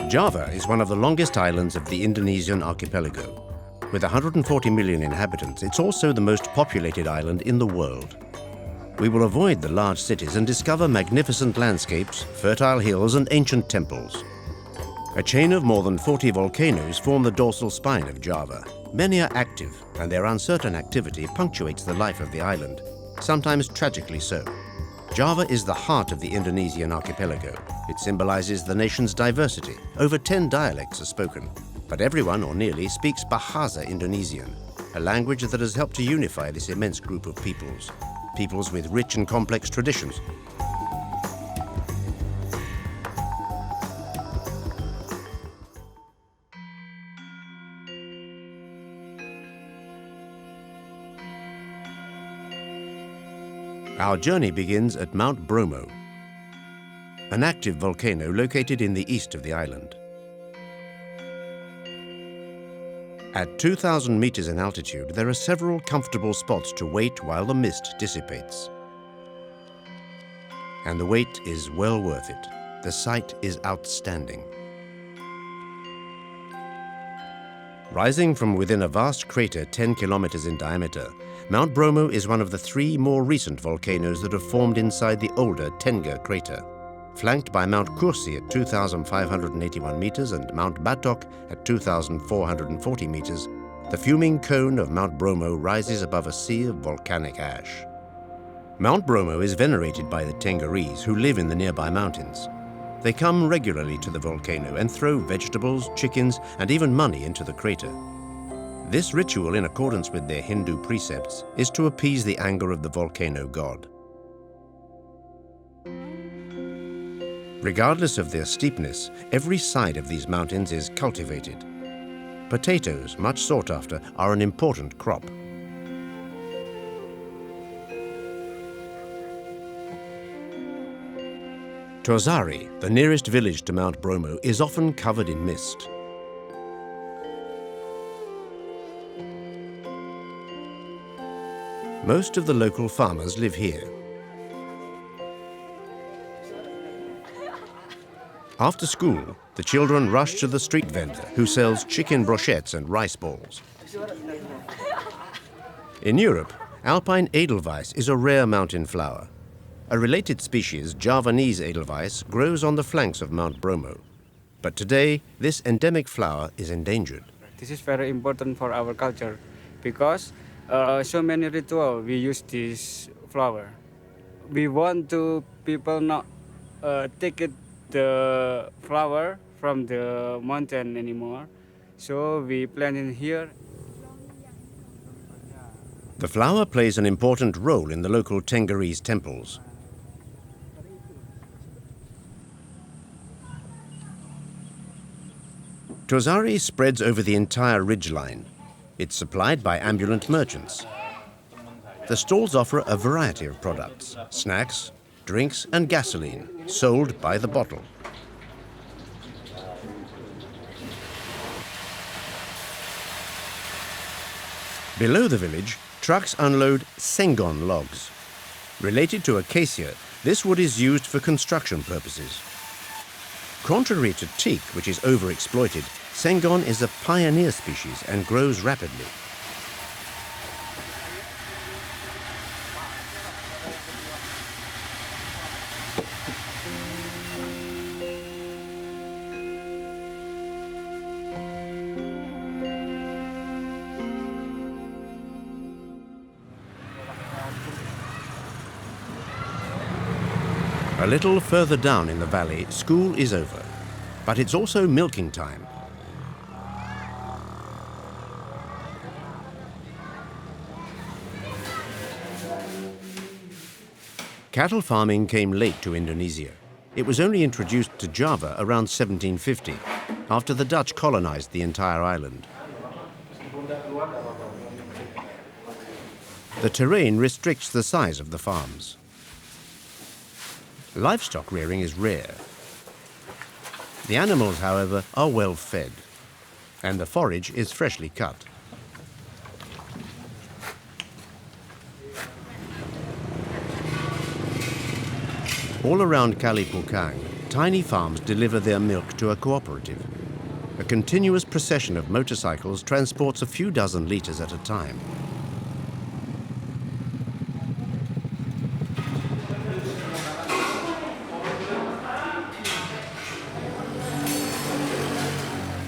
Java is one of the longest islands of the Indonesian archipelago. With 140 million inhabitants, it's also the most populated island in the world. We will avoid the large cities and discover magnificent landscapes, fertile hills and ancient temples. A chain of more than 40 volcanoes form the dorsal spine of Java. Many are active, and their uncertain activity punctuates the life of the island, sometimes tragically so. Java is the heart of the Indonesian archipelago. It symbolizes the nation's diversity. Over 10 dialects are spoken, but everyone, or nearly, speaks Bahasa Indonesian, a language that has helped to unify this immense group of peoples with rich and complex traditions. Our journey begins at Mount Bromo, an active volcano located in the east of the island. At 2,000 meters in altitude, there are several comfortable spots to wait while the mist dissipates. And the wait is well worth it. The sight is outstanding. Rising from within a vast crater 10 kilometers in diameter, Mount Bromo is one of the 3 more recent volcanoes that have formed inside the older Tengah crater. Flanked by Mount Kursi at 2,581 meters and Mount Batok at 2,440 meters, the fuming cone of Mount Bromo rises above a sea of volcanic ash. Mount Bromo is venerated by the Tengahese who live in the nearby mountains. They come regularly to the volcano and throw vegetables, chickens, and even money into the crater. This ritual, in accordance with their Hindu precepts, is to appease the anger of the volcano god. Regardless of their steepness, every side of these mountains is cultivated. Potatoes, much sought after, are an important crop. Tozari, the nearest village to Mount Bromo, is often covered in mist. Most of the local farmers live here. After school, the children rush to the street vendor who sells chicken brochettes and rice balls. In Europe, alpine edelweiss is a rare mountain flower. A related species, Javanese edelweiss, grows on the flanks of Mount Bromo. But today, this endemic flower is endangered. This is very important for our culture because so many rituals we use this flower. We want to people not take the flower from the mountain anymore, so we plant it here. The flower plays an important role in the local Tengahese temples. Tozari spreads over the entire ridgeline. It's supplied by ambulant merchants. The stalls offer a variety of products: snacks, drinks and gasoline, sold by the bottle. Below the village, trucks unload sengon logs. Related to acacia, this wood is used for construction purposes. Contrary to teak, which is overexploited, sengon is a pioneer species and grows rapidly. A little further down in the valley, school is over, but it's also milking time. Cattle farming came late to Indonesia. It was only introduced to Java around 1750, after the Dutch colonized the entire island. The terrain restricts the size of the farms. Livestock rearing is rare. The animals, however, are well fed, and the forage is freshly cut. All around Kali Pukang, tiny farms deliver their milk to a cooperative. A continuous procession of motorcycles transports a few dozen litres at a time.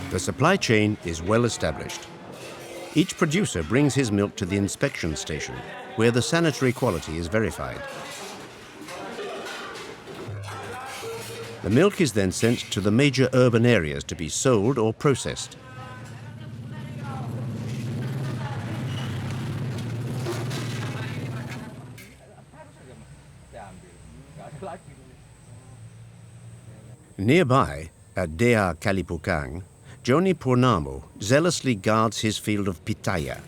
The supply chain is well established. Each producer brings his milk to the inspection station, where the sanitary quality is verified. The milk is then sent to the major urban areas to be sold or processed. Nearby, at Dea Kalipukang, Joni Purnamo zealously guards his field of pitaya.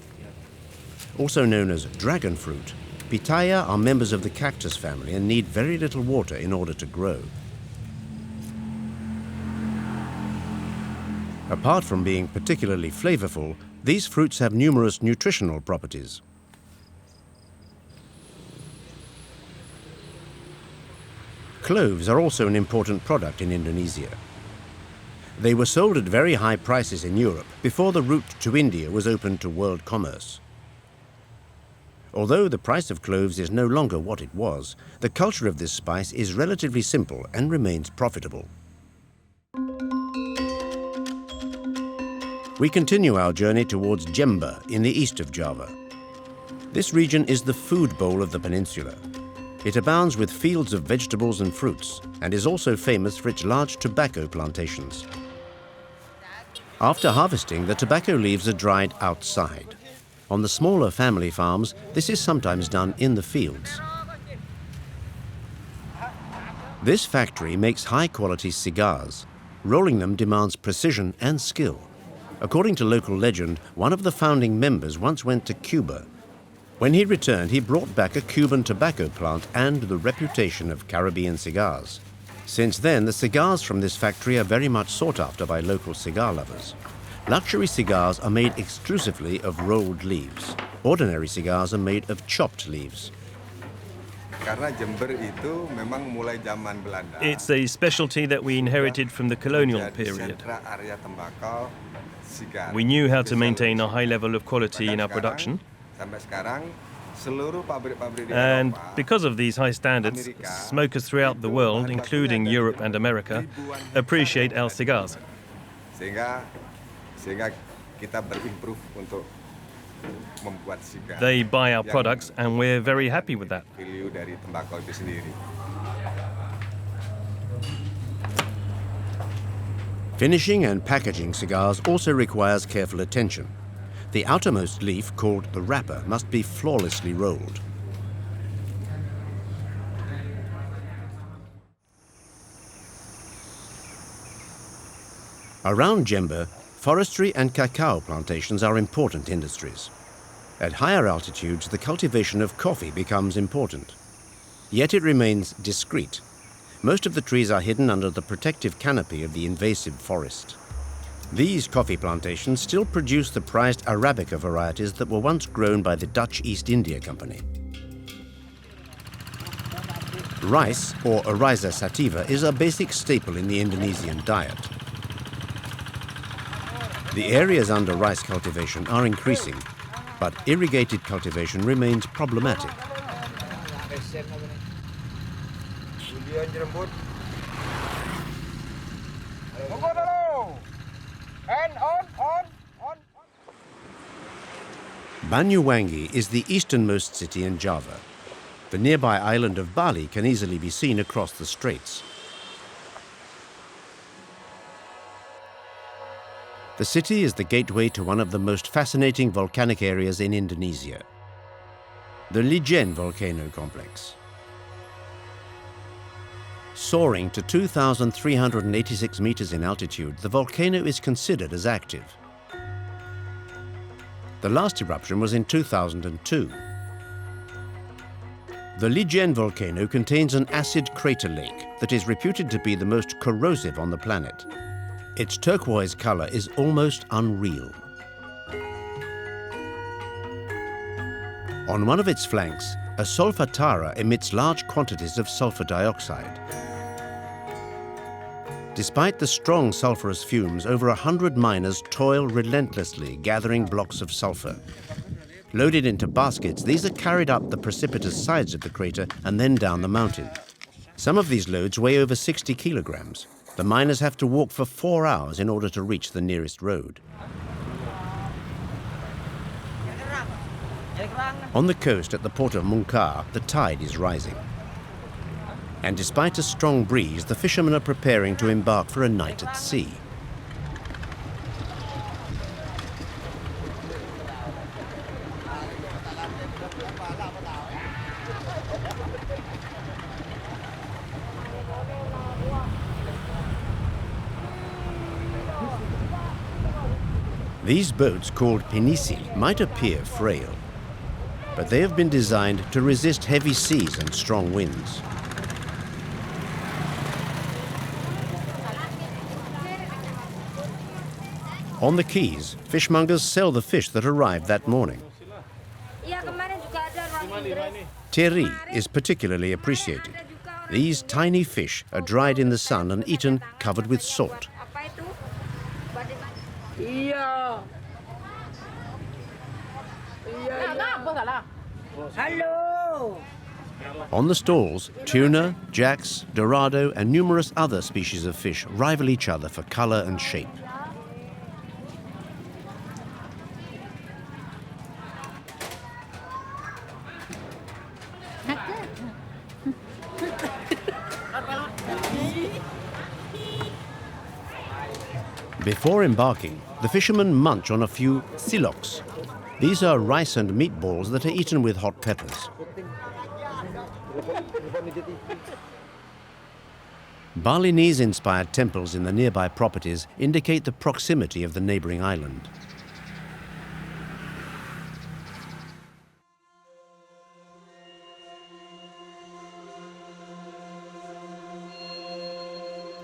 Also known as dragon fruit, pitaya are members of the cactus family and need very little water in order to grow. Apart from being particularly flavorful, these fruits have numerous nutritional properties. Cloves are also an important product in Indonesia. They were sold at very high prices in Europe before the route to India was opened to world commerce. Although the price of cloves is no longer what it was, the culture of this spice is relatively simple and remains profitable. We continue our journey towards Jember in the east of Java. This region is the food bowl of the peninsula. It abounds with fields of vegetables and fruits and is also famous for its large tobacco plantations. After harvesting, the tobacco leaves are dried outside. On the smaller family farms, this is sometimes done in the fields. This factory makes high-quality cigars. Rolling them demands precision and skill. According to local legend, one of the founding members once went to Cuba. When he returned, he brought back a Cuban tobacco plant and the reputation of Caribbean cigars. Since then, the cigars from this factory are very much sought after by local cigar lovers. Luxury cigars are made exclusively of rolled leaves. Ordinary cigars are made of chopped leaves. It's a specialty that we inherited from the colonial period. We knew how to maintain a high level of quality in our production. And because of these high standards, smokers throughout the world, including Europe and America, appreciate our cigars. They buy our products and we're very happy with that. Finishing and packaging cigars also requires careful attention. The outermost leaf, called the wrapper, must be flawlessly rolled. Around Jember, forestry and cacao plantations are important industries. At higher altitudes, the cultivation of coffee becomes important. Yet it remains discreet. Most of the trees are hidden under the protective canopy of the invasive forest. These coffee plantations still produce the prized Arabica varieties that were once grown by the Dutch East India Company. Rice, or Oryza sativa, is a basic staple in the Indonesian diet. The areas under rice cultivation are increasing, but irrigated cultivation remains problematic. Banyuwangi is the easternmost city in Java. The nearby island of Bali can easily be seen across the straits. The city is the gateway to one of the most fascinating volcanic areas in Indonesia, the Ijen volcano complex. Soaring to 2,386 meters in altitude, the volcano is considered as active. The last eruption was in 2002. The Ijen volcano contains an acid crater lake that is reputed to be the most corrosive on the planet. Its turquoise color is almost unreal. On one of its flanks, a solfatara emits large quantities of sulfur dioxide. Despite the strong sulfurous fumes, over 100 miners toil relentlessly gathering blocks of sulfur. Loaded into baskets, these are carried up the precipitous sides of the crater and then down the mountain. Some of these loads weigh over 60 kilograms. The miners have to walk for 4 hours in order to reach the nearest road. On the coast at the port of Mungkar, the tide is rising. And despite a strong breeze, the fishermen are preparing to embark for a night at sea. These boats, called pinisi, might appear frail, but they have been designed to resist heavy seas and strong winds. On the quays, fishmongers sell the fish that arrived that morning. Teri is particularly appreciated. These tiny fish are dried in the sun and eaten covered with salt. On the stalls, tuna, jacks, dorado, and numerous other species of fish rival each other for color and shape. Before embarking, the fishermen munch on a few siloks. These are rice and meatballs that are eaten with hot peppers. Balinese-inspired temples in the nearby properties indicate the proximity of the neighboring island.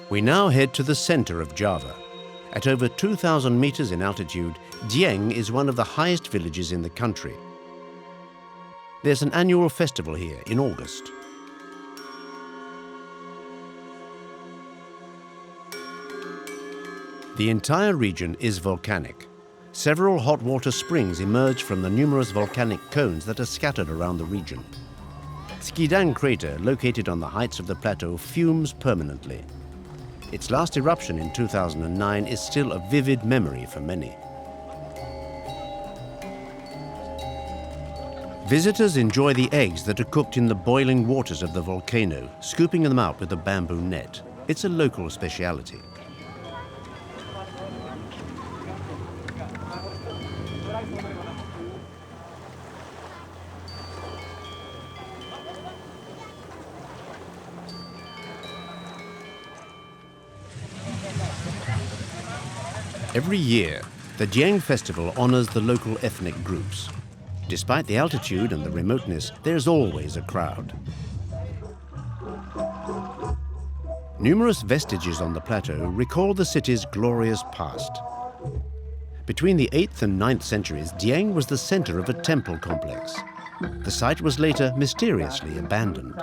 We now head to the center of Java. At over 2,000 meters in altitude, Dieng is one of the highest villages in the country. There's an annual festival here in August. The entire region is volcanic. Several hot water springs emerge from the numerous volcanic cones that are scattered around the region. Skidang crater, located on the heights of the plateau, fumes permanently. Its last eruption in 2009 is still a vivid memory for many. Visitors enjoy the eggs that are cooked in the boiling waters of the volcano, scooping them out with a bamboo net. It's a local speciality. Every year, the Dieng festival honors the local ethnic groups. Despite the altitude and the remoteness, there's always a crowd. Numerous vestiges on the plateau recall the city's glorious past. Between the 8th and 9th centuries, Dieng was the center of a temple complex. The site was later mysteriously abandoned.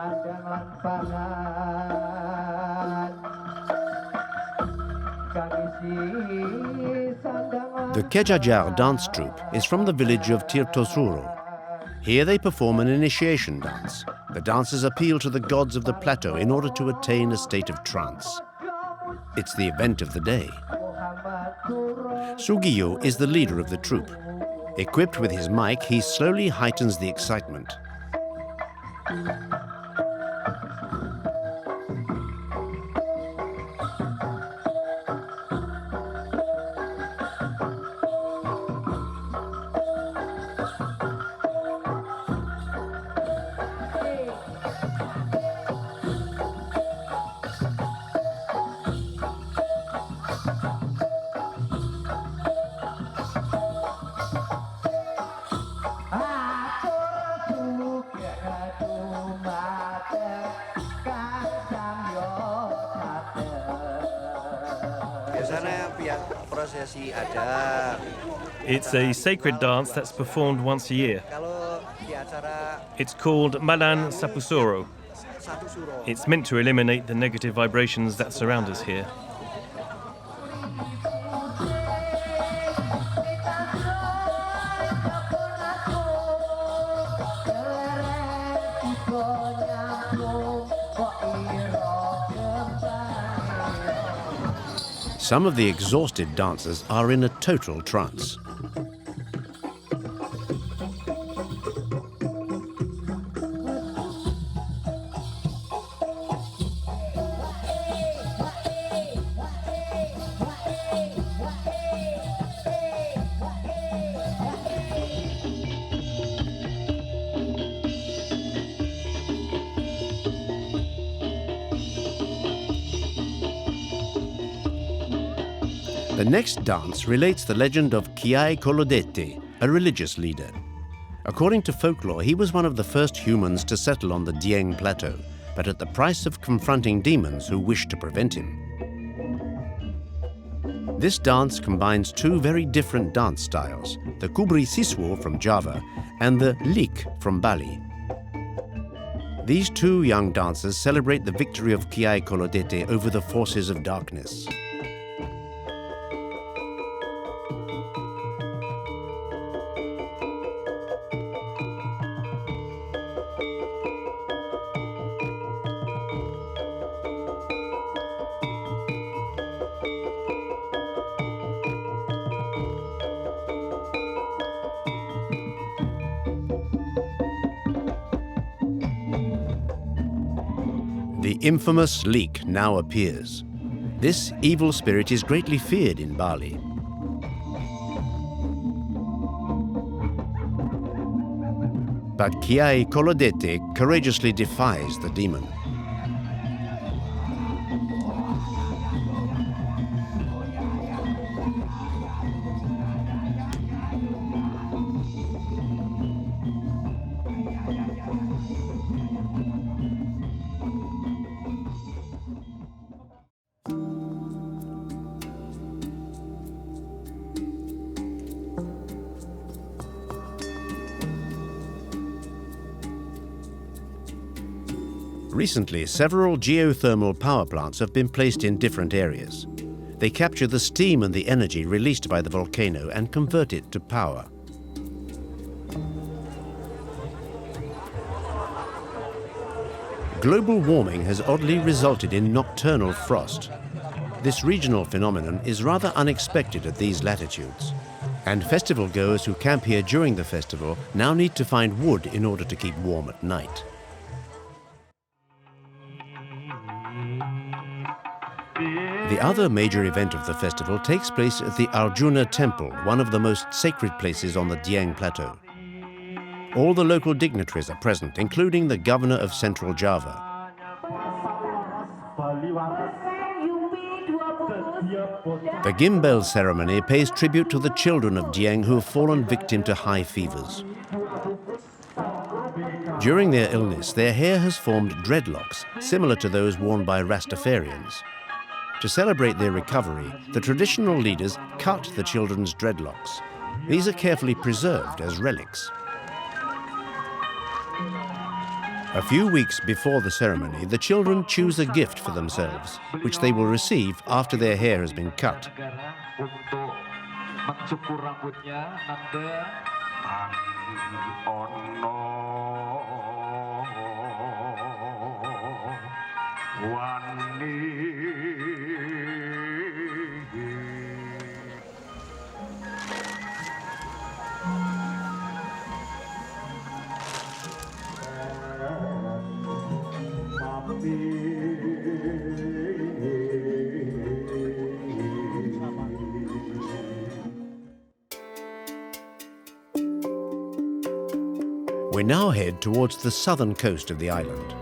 The Kejajar dance troupe is from the village of Tirtosuro. Here they perform an initiation dance. The dancers appeal to the gods of the plateau in order to attain a state of trance. It's the event of the day. Sugiyo is the leader of the troupe. Equipped with his mic, he slowly heightens the excitement. It's a sacred dance that's performed once a year. It's called Madan Sapusoro. It's meant to eliminate the negative vibrations that surround us here. Some of the exhausted dancers are in a total trance. The next dance relates the legend of Kiai Kolodete, a religious leader. According to folklore, he was one of the first humans to settle on the Dieng Plateau, but at the price of confronting demons who wished to prevent him. This dance combines two very different dance styles, the Kubri Siswo from Java and the Lik from Bali. These two young dancers celebrate the victory of Kiai Kolodete over the forces of darkness. The infamous Lik now appears. This evil spirit is greatly feared in Bali. But Kiai Kolodete courageously defies the demon. Recently, several geothermal power plants have been placed in different areas. They capture the steam and the energy released by the volcano and convert it to power. Global warming has oddly resulted in nocturnal frost. This regional phenomenon is rather unexpected at these latitudes, and festival goers who camp here during the festival now need to find wood in order to keep warm at night. The other major event of the festival takes place at the Arjuna Temple, one of the most sacred places on the Dieng Plateau. All the local dignitaries are present, including the governor of Central Java. The Gimbel ceremony pays tribute to the children of Dieng who have fallen victim to high fevers. During their illness, their hair has formed dreadlocks, similar to those worn by Rastafarians. To celebrate their recovery, the traditional leaders cut the children's dreadlocks. These are carefully preserved as relics. A few weeks before the ceremony, the children choose a gift for themselves, which they will receive after their hair has been cut. We now head towards the southern coast of the island.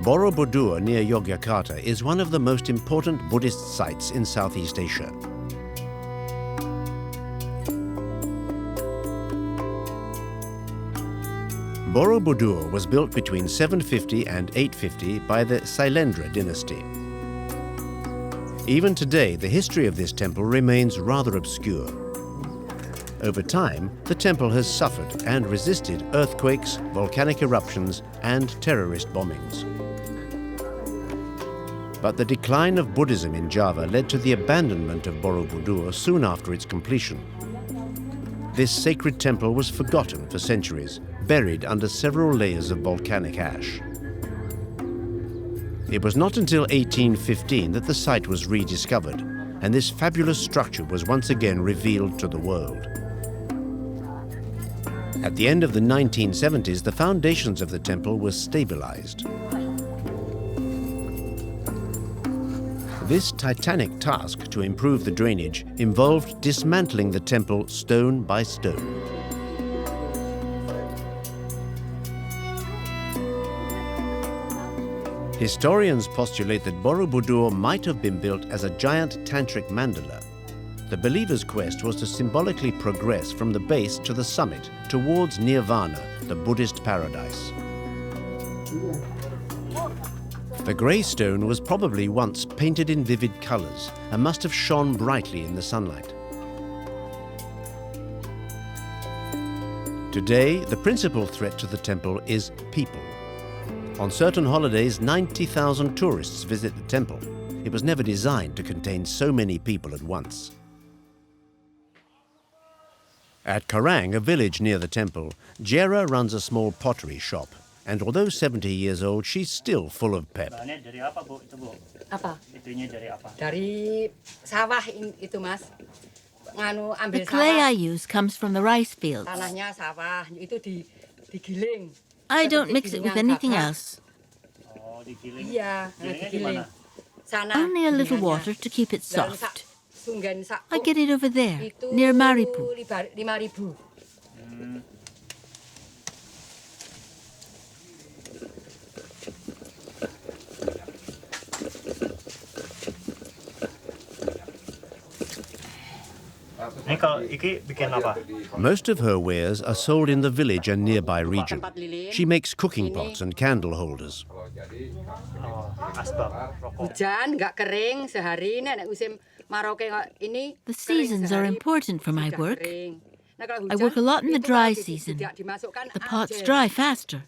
Borobudur near Yogyakarta is one of the most important Buddhist sites in Southeast Asia. Borobudur was built between 750 and 850 by the Sailendra dynasty. Even today, the history of this temple remains rather obscure. Over time, the temple has suffered and resisted earthquakes, volcanic eruptions, and terrorist bombings. But the decline of Buddhism in Java led to the abandonment of Borobudur soon after its completion. This sacred temple was forgotten for centuries, buried under several layers of volcanic ash. It was not until 1815 that the site was rediscovered, and this fabulous structure was once again revealed to the world. At the end of the 1970s, the foundations of the temple were stabilized. This titanic task to improve the drainage involved dismantling the temple stone by stone. Historians postulate that Borobudur might have been built as a giant tantric mandala. The believer's quest was to symbolically progress from the base to the summit towards nirvana, the Buddhist paradise. The grey stone was probably once painted in vivid colors and must have shone brightly in the sunlight. Today, the principal threat to the temple is people. On certain holidays, 90,000 tourists visit the temple. It was never designed to contain so many people at once. At Karang, a village near the temple, Jera runs a small pottery shop. And although 70 years old, she's still full of pep. Apa? Dari sawah itu, Mas. The clay I use comes from the rice fields. Tanahnya sawah, itu digiling. I don't mix it with anything else. Iya, digiling. Only a little water to keep it soft. I get it over there, near Maripu. 5.000. Most of her wares are sold in the village and nearby region. She makes cooking pots and candle holders. Hujan nggak kering sehari, nek musim Maroke ini. The seasons are important for my work. I work a lot in the dry season. The pots dry faster.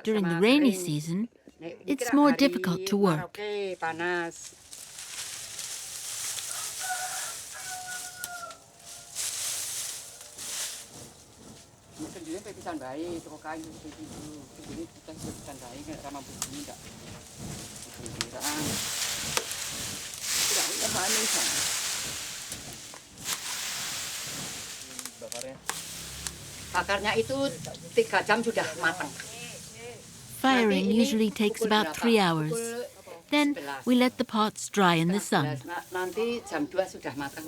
During the rainy season, it's more difficult to work. Bakarnya itu 3 jam sudah matang. Firing usually takes about 3 hours. Then we let the pots dry in the sun. Nanti jam 2 sudah matang.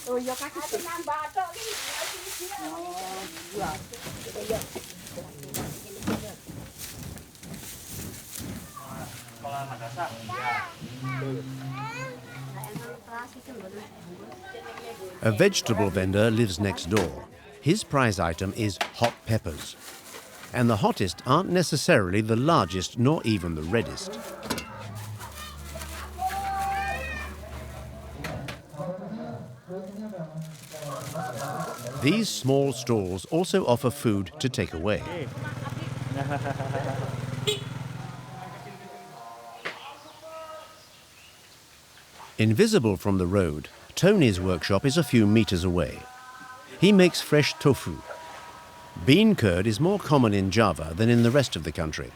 Oh iya, kaki nambah tok iki. A vegetable vendor lives next door. His prize item is hot peppers. And the hottest aren't necessarily the largest nor even the reddest. These small stalls also offer food to take away. Invisible from the road, Tony's workshop is a few meters away. He makes fresh tofu. Bean curd is more common in Java than in the rest of the country.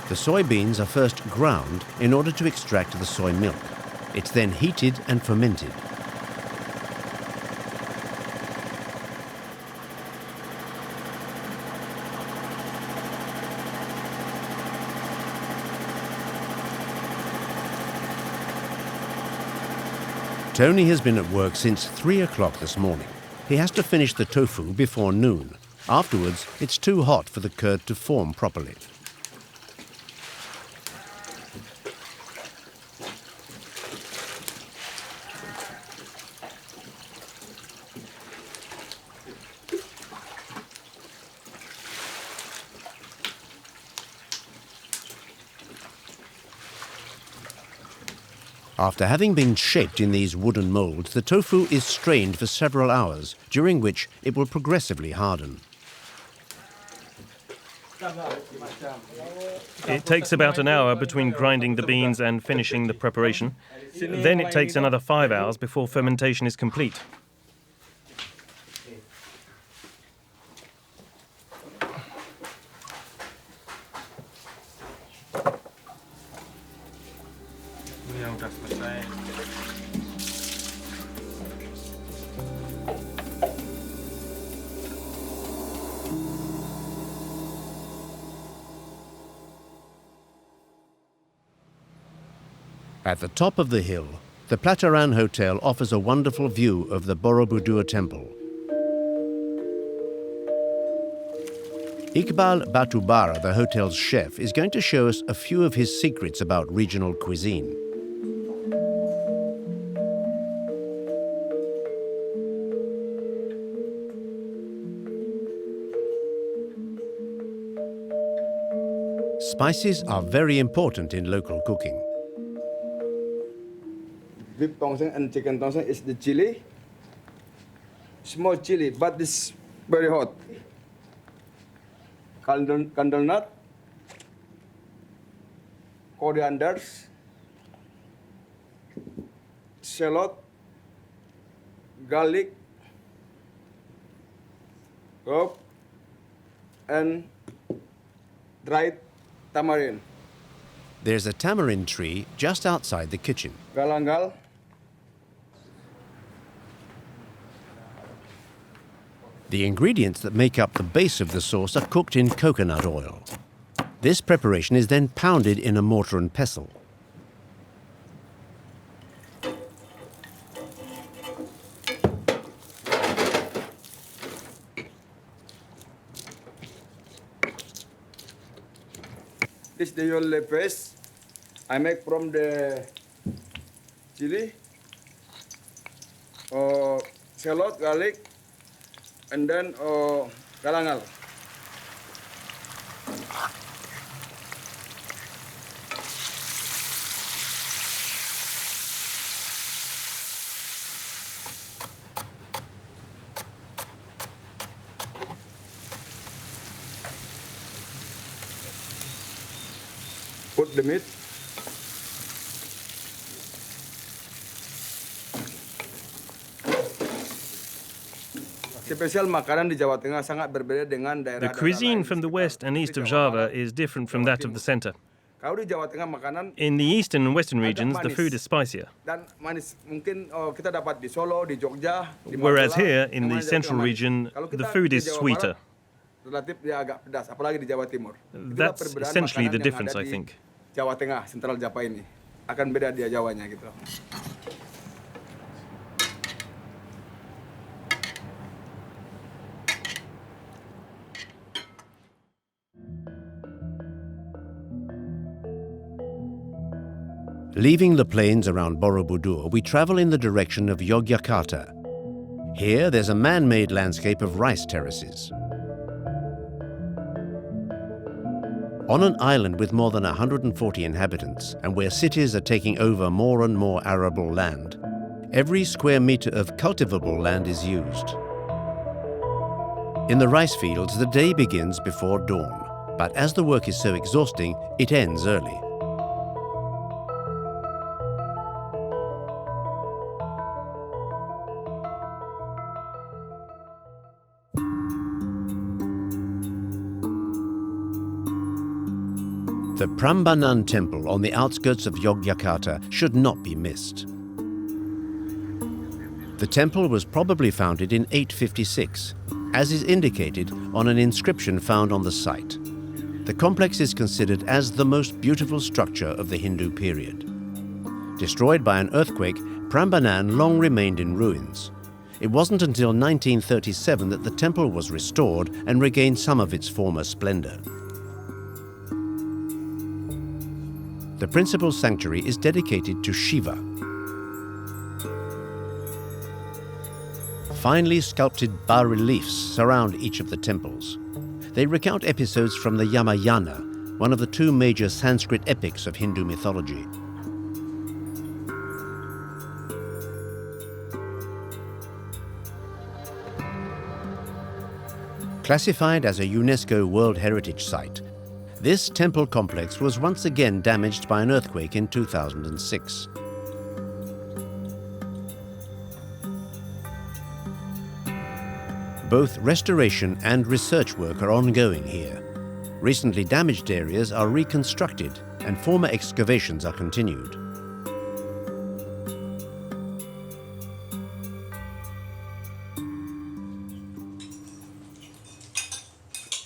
The soybeans are first ground in order to extract the soy milk. It's then heated and fermented. Tony has been at work since 3 o'clock this morning. He has to finish the tofu before noon. Afterwards, it's too hot for the curd to form properly. After having been shaped in these wooden molds, the tofu is strained for several hours, during which it will progressively harden. It takes about an hour between grinding the beans and finishing the preparation. Then it takes another 5 hours before fermentation is complete. At the top of the hill, the Plataran Hotel offers a wonderful view of the Borobudur temple. Iqbal Batubara, the hotel's chef, is going to show us a few of his secrets about regional cuisine. Spices are very important in local cooking. Beef tongseng and chicken tongseng is the chili. Small chili, but it's very hot. Candle nut, corianders, shallot, garlic, herb, and dried tamarind. There's a tamarind tree just outside the kitchen. Galangal. The ingredients that make up the base of the sauce are cooked in coconut oil. This preparation is then pounded in a mortar and pestle. This is the yellow paste I make from the chili, shallot, garlic, and then galangal. Put the meat. Spesial makanan di Jawa Tengah sangat berbeda dengan The daerah-daerah cuisine lain from the di west sekitar and east of Jawa Java Barat, is different from that of the center. Kalau di Jawa Tengah makanan In the eastern and western regions, the manis. food is spicier, dan manis. Mungkin kita dapat di Solo, di Jogja, di whereas Magelang, here in yang the mana Jawa central Tengah manis. region, Kalau the kita food di is Jawa sweeter. Barat, relatif dia agak pedas, apalagi di Jawa Timur. Itulah That's perbedaan essentially makanan the yang difference, ada I di think. Jawa Tengah, Sentral Java ini. Akan beda dia Jawanya gitu. Leaving the plains around Borobudur, we travel in the direction of Yogyakarta. Here, there's a man-made landscape of rice terraces. On an island with more than 140 inhabitants, and where cities are taking over more and more arable land, every square meter of cultivable land is used. In the rice fields, the day begins before dawn, but as the work is so exhausting, it ends early. The Prambanan temple on the outskirts of Yogyakarta should not be missed. The temple was probably founded in 856, as is indicated on an inscription found on the site. The complex is considered as the most beautiful structure of the Hindu period. Destroyed by an earthquake, Prambanan long remained in ruins. It wasn't until 1937 that the temple was restored and regained some of its former splendor. The principal sanctuary is dedicated to Shiva. Finely sculpted bas-reliefs surround each of the temples. They recount episodes from the Ramayana, one of the two major Sanskrit epics of Hindu mythology. Classified as a UNESCO World Heritage Site, this temple complex was once again damaged by an earthquake in 2006. Both restoration and research work are ongoing here. Recently damaged areas are reconstructed and former excavations are continued.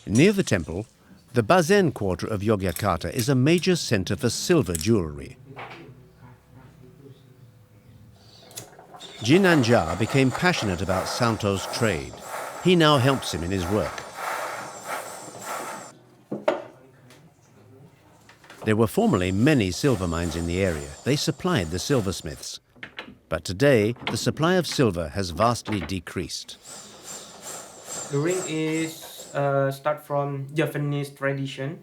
Near the temple, the Bazen quarter of Yogyakarta is a major center for silver jewelry. Jin Anja became passionate about Santo's trade. He now helps him in his work. There were formerly many silver mines in the area. They supplied the silversmiths. But today, the supply of silver has vastly decreased. The ring is start from Japanese tradition.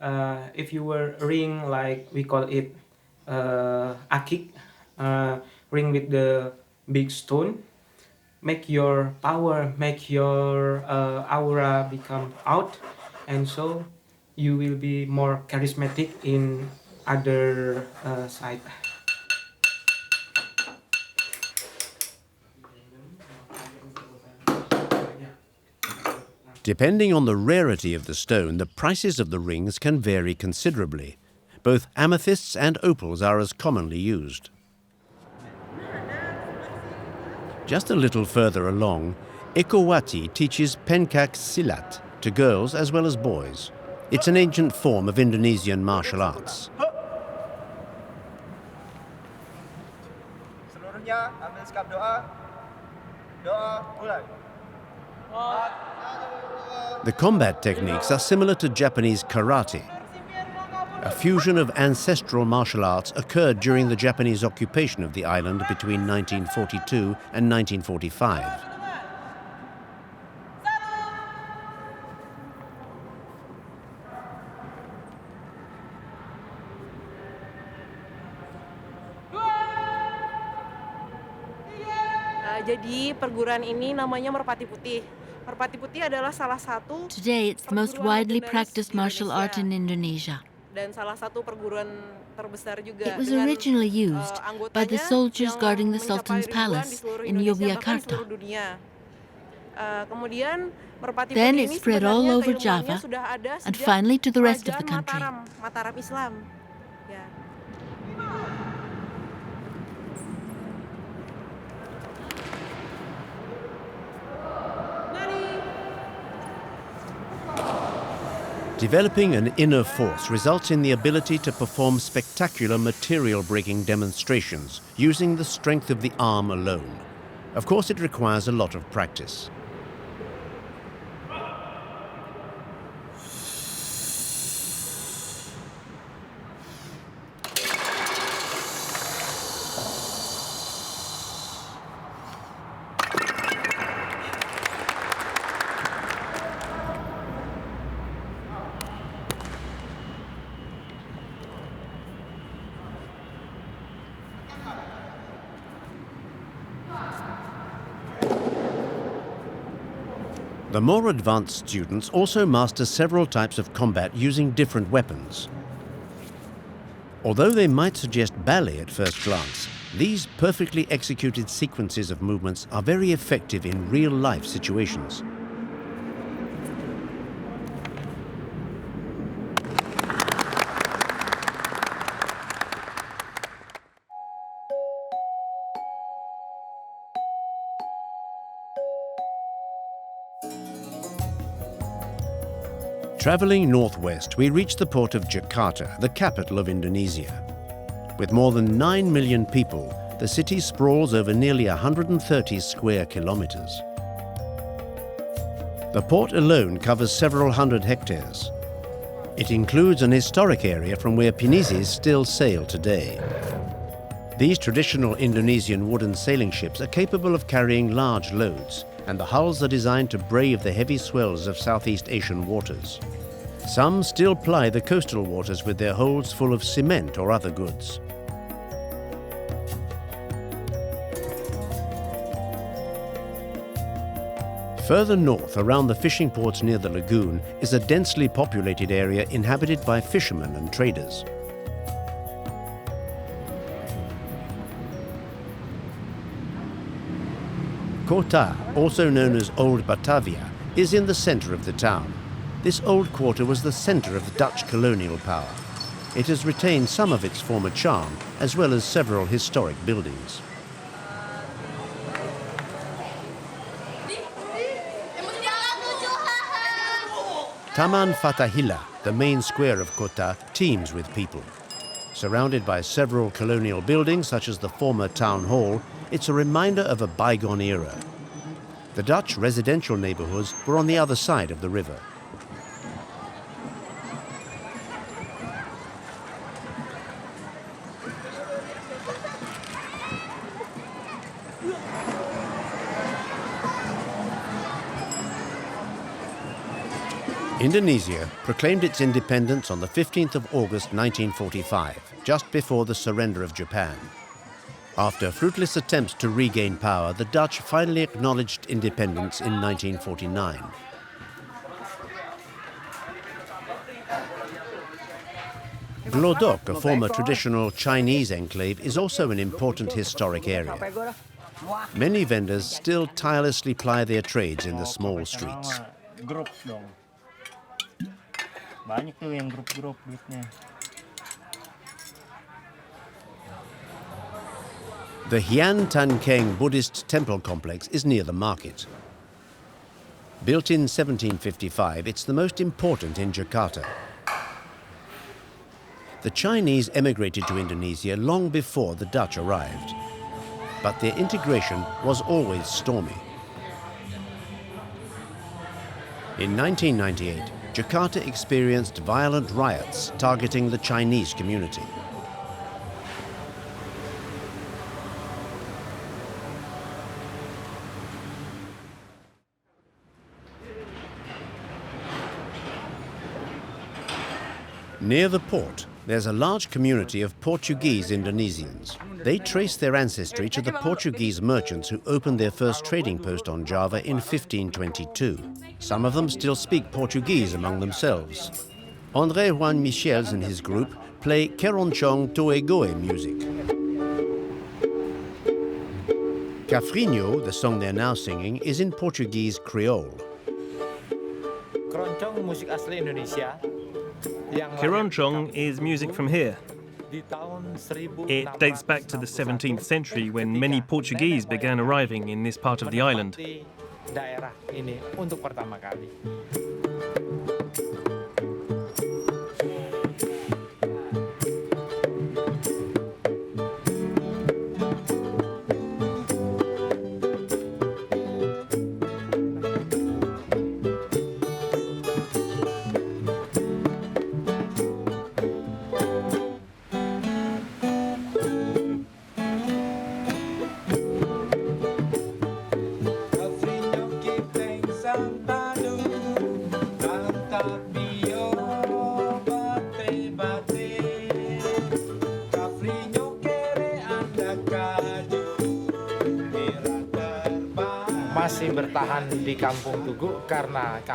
If you were a ring like we call it akik, ring with the big stone, make your power, make your aura become out, and so you will be more charismatic in other side. Depending on the rarity of the stone, the prices of the rings can vary considerably. Both amethysts and opals are as commonly used. Just a little further along, Ekowati teaches pencak silat to girls as well as boys. It's an ancient form of Indonesian martial arts. Seluruhnya ambil sikap doa. Doa mulai. The combat techniques are similar to Japanese karate. A fusion of ancestral martial arts occurred during the Japanese occupation of the island between 1942 and 1945. Jadi perguruan ini namanya Merpati Putih. Merpati Putih adalah salah satu. Today, it's the most widely practiced martial art in Indonesia. Dan salah satu perguruan terbesar juga. It was originally used by the soldiers guarding the Sultan's palace in Yogyakarta. Kemudian Merpati Then Putih it ini spread all sebenarnya over keilmuannya Java sudah ada and sejak finally to the rest of the Kerajaan country. Mataram Islam. Ya. Developing an inner force results in the ability to perform spectacular material-breaking demonstrations using the strength of the arm alone. Of course, it requires a lot of practice. The more advanced students also master several types of combat using different weapons. Although they might suggest ballet at first glance, these perfectly executed sequences of movements are very effective in real-life situations. Traveling northwest, we reach the port of Jakarta, the capital of Indonesia. With more than 9 million people, the city sprawls over nearly 130 square kilometers. The port alone covers several hundred hectares. It includes an historic area from where pinizis still sail today. These traditional Indonesian wooden sailing ships are capable of carrying large loads, and the hulls are designed to brave the heavy swells of Southeast Asian waters. Some still ply the coastal waters with their holds full of cement or other goods. Further north, around the fishing ports near the lagoon, is a densely populated area inhabited by fishermen and traders. Kota, also known as Old Batavia, is in the center of the town. This old quarter was the center of the Dutch colonial power. It has retained some of its former charm, as well as several historic buildings. Taman Fatahillah, the main square of Kota, teems with people. Surrounded by several colonial buildings, such as the former town hall, it's a reminder of a bygone era. The Dutch residential neighborhoods were on the other side of the river. Indonesia proclaimed its independence on the 15th of August 1945, just before the surrender of Japan. After fruitless attempts to regain power, the Dutch finally acknowledged independence in 1949. Glodok, a former traditional Chinese enclave, is also an important historic area. Many vendors still tirelessly ply their trades in the small streets. The Hian Tan Keng Buddhist temple complex is near the market. Built in 1755, it's the most important in Jakarta. The Chinese emigrated to Indonesia long before the Dutch arrived, but their integration was always stormy. In 1998, Jakarta experienced violent riots targeting the Chinese community. Near the port, there's a large community of Portuguese Indonesians. They trace their ancestry to the Portuguese merchants who opened their first trading post on Java in 1522. Some of them still speak Portuguese among themselves. André Juan Michels and his group play Keroncong Toegoe music. Cafrinho, the song they're now singing, is in Portuguese Creole. Keroncong musik asli Indonesia. Keroncong is music from here. It dates back to the 17th century when many Portuguese began arriving in this part of the island. Daerah ini untuk pertama kali.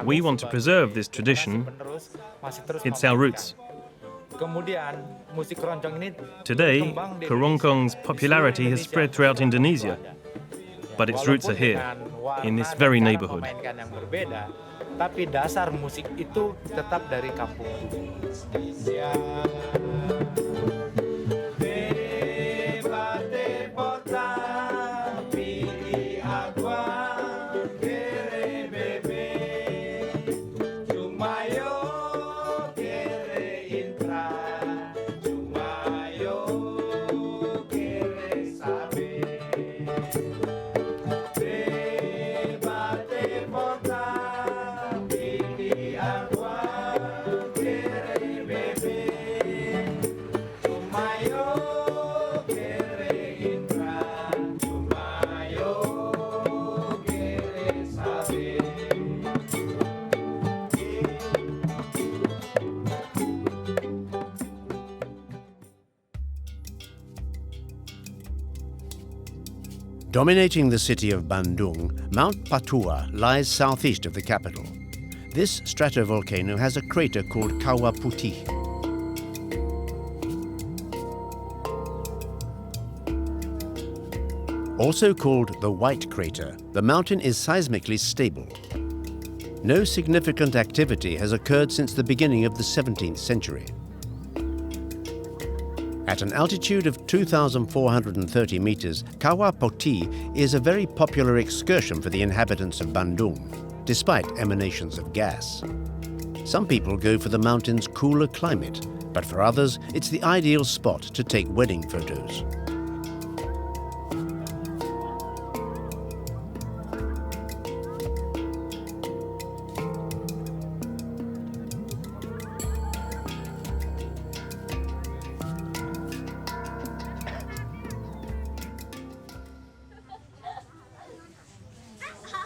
We want to preserve this tradition. It's our roots. Today, Keroncong's popularity has spread throughout Indonesia, but its roots are here, in this very neighborhood. Tapi dasar musik itu tetap dari kampung Tugu. Dominating the city of Bandung, Mount Patua lies southeast of the capital. This stratovolcano has a crater called Kawah Putih. Also called the White Crater, the mountain is seismically stable. No significant activity has occurred since the beginning of the 17th century. At an altitude of 2,430 meters, Kawah Putih is a very popular excursion for the inhabitants of Bandung, despite emanations of gas. Some people go for the mountain's cooler climate, but for others, it's the ideal spot to take wedding photos.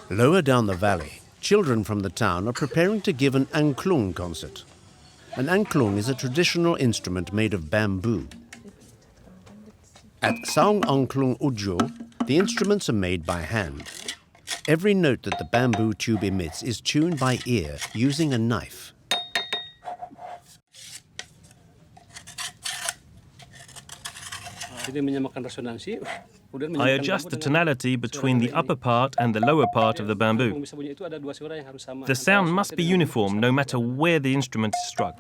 Lower down the valley, children from the town are preparing to give an angklung concert. An angklung is a traditional instrument made of bamboo. At Saung Angklung Ujo, the instruments are made by hand. Every note that the bamboo tube emits is tuned by ear using a knife. I adjust the tonality between the upper part and the lower part of the bamboo. The sound must be uniform no matter where the instrument is struck.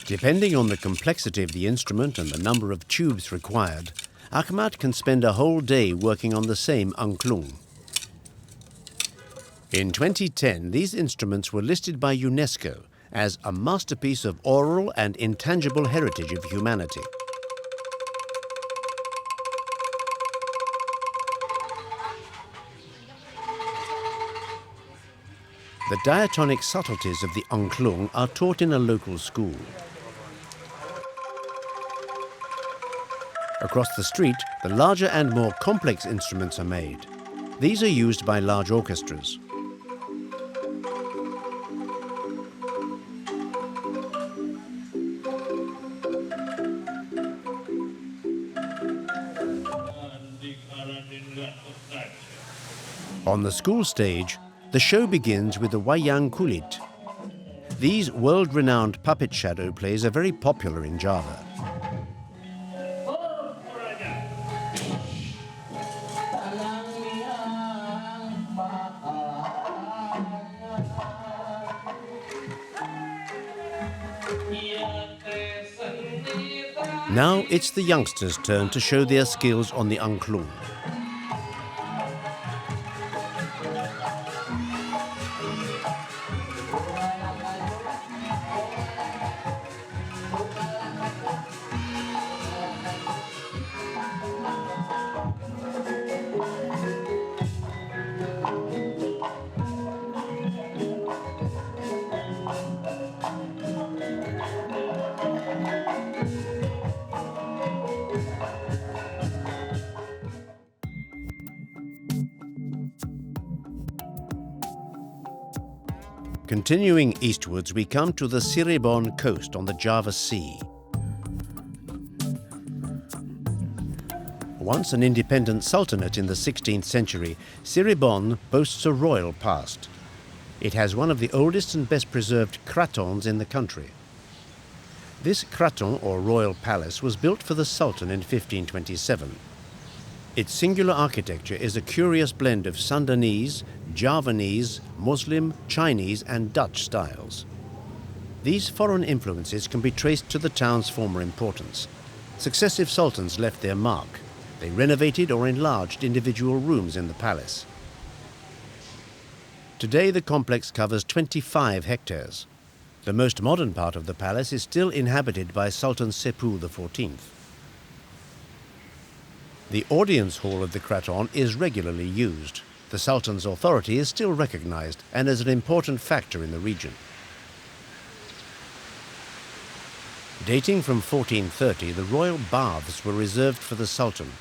Depending on the complexity of the instrument and the number of tubes required, Ahmad can spend a whole day working on the same angklung. In 2010, these instruments were listed by UNESCO as a masterpiece of oral and intangible heritage of humanity. The diatonic subtleties of the angklung are taught in a local school. Across the street, the larger and more complex instruments are made. These are used by large orchestras. On the school stage, the show begins with the wayang kulit. These world-renowned puppet shadow plays are very popular in Java. Now it's the youngsters' turn to show their skills on the angklung. Continuing eastwards, we come to the Cirebon coast on the Java Sea. Once an independent sultanate in the 16th century, Cirebon boasts a royal past. It has one of the oldest and best preserved kratons in the country. This kraton, or royal palace, was built for the sultan in 1527. Its singular architecture is a curious blend of Sundanese, Javanese, Muslim, Chinese and Dutch styles. These foreign influences can be traced to the town's former importance. Successive sultans left their mark. They renovated or enlarged individual rooms in the palace. Today the complex covers 25 hectares. The most modern part of the palace is still inhabited by Sultan Sepu XIV. The audience hall of the kraton is regularly used. The Sultan's authority is still recognized and is an important factor in the region. Dating from 1430, the royal baths were reserved for the Sultan.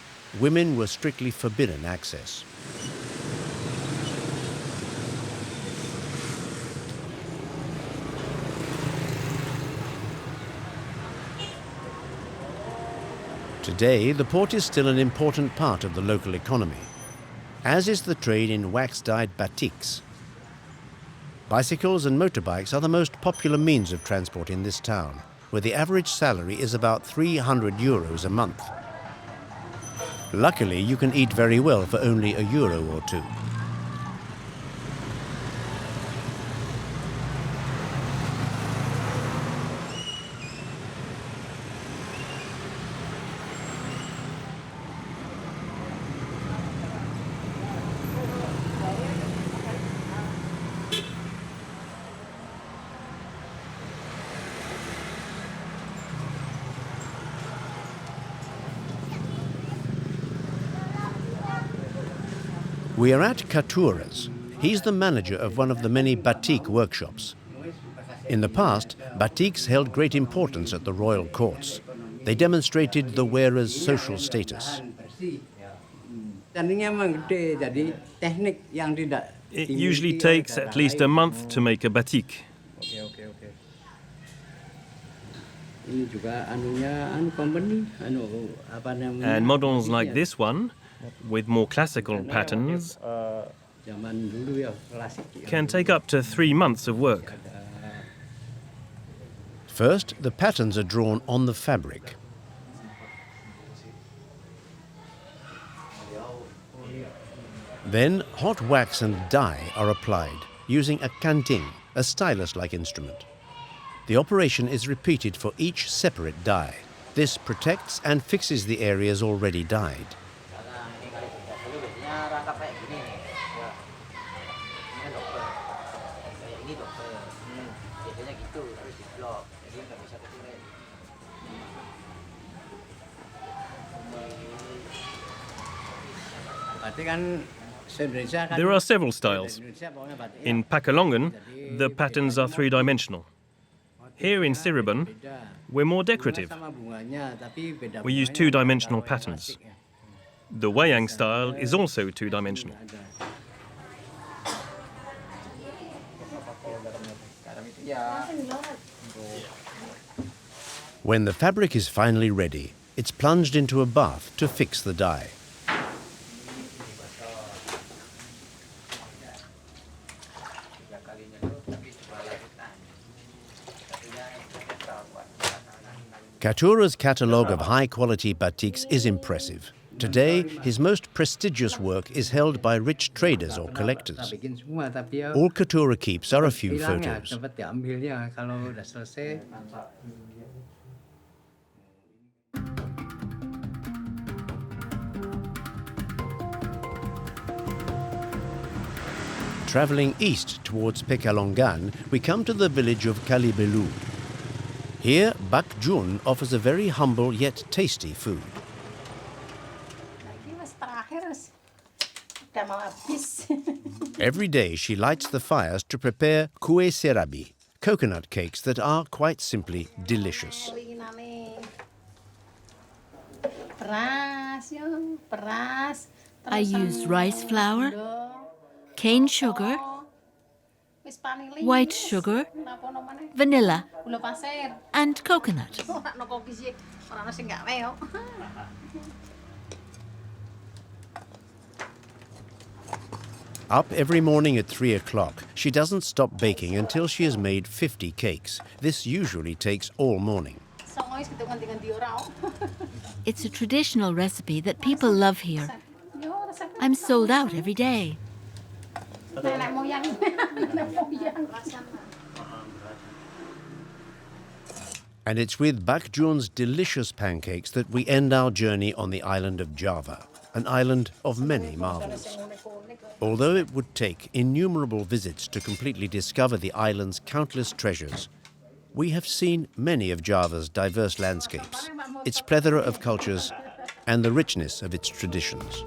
Women were strictly forbidden access. Today, the port is still an important part of the local economy, as is the trade in wax-dyed batiks. Bicycles and motorbikes are the most popular means of transport in this town, where the average salary is about 300 euros a month. Luckily, you can eat very well for only €1 or 2. We are at Katura's. He's the manager of one of the many batik workshops. In the past, batiks held great importance at the royal courts. They demonstrated the wearer's social status. It usually takes at least a month to make a batik. And models like this one, with more classical patterns, can take up to 3 months of work. First, the patterns are drawn on the fabric. Then, hot wax and dye are applied using a kanting, a stylus-like instrument. The operation is repeated for each separate dye. This protects and fixes the areas already dyed. There are several styles. In Pekalongan, the patterns are three-dimensional. Here in Cirebon, we're more decorative. We use two-dimensional patterns. The Wayang style is also two-dimensional. When the fabric is finally ready, it's plunged into a bath to fix the dye. Katura's catalogue of high-quality batiks is impressive. Today, his most prestigious work is held by rich traders or collectors. All Katura keeps are a few photos. Travelling east towards Pekalongan, we come to the village of Kalibelu. Here, Bak Jun offers a very humble yet tasty food. Every day she lights the fires to prepare kue serabi, coconut cakes that are quite simply delicious. I use rice flour, cane sugar, white sugar, vanilla, and coconut. Up every morning at 3 o'clock, she doesn't stop baking until she has made 50 cakes. This usually takes all morning. It's a traditional recipe that people love here. I'm sold out every day. And it's with Bak Jun's delicious pancakes that we end our journey on the island of Java, an island of many marvels. Although it would take innumerable visits to completely discover the island's countless treasures, we have seen many of Java's diverse landscapes, its plethora of cultures, and the richness of its traditions.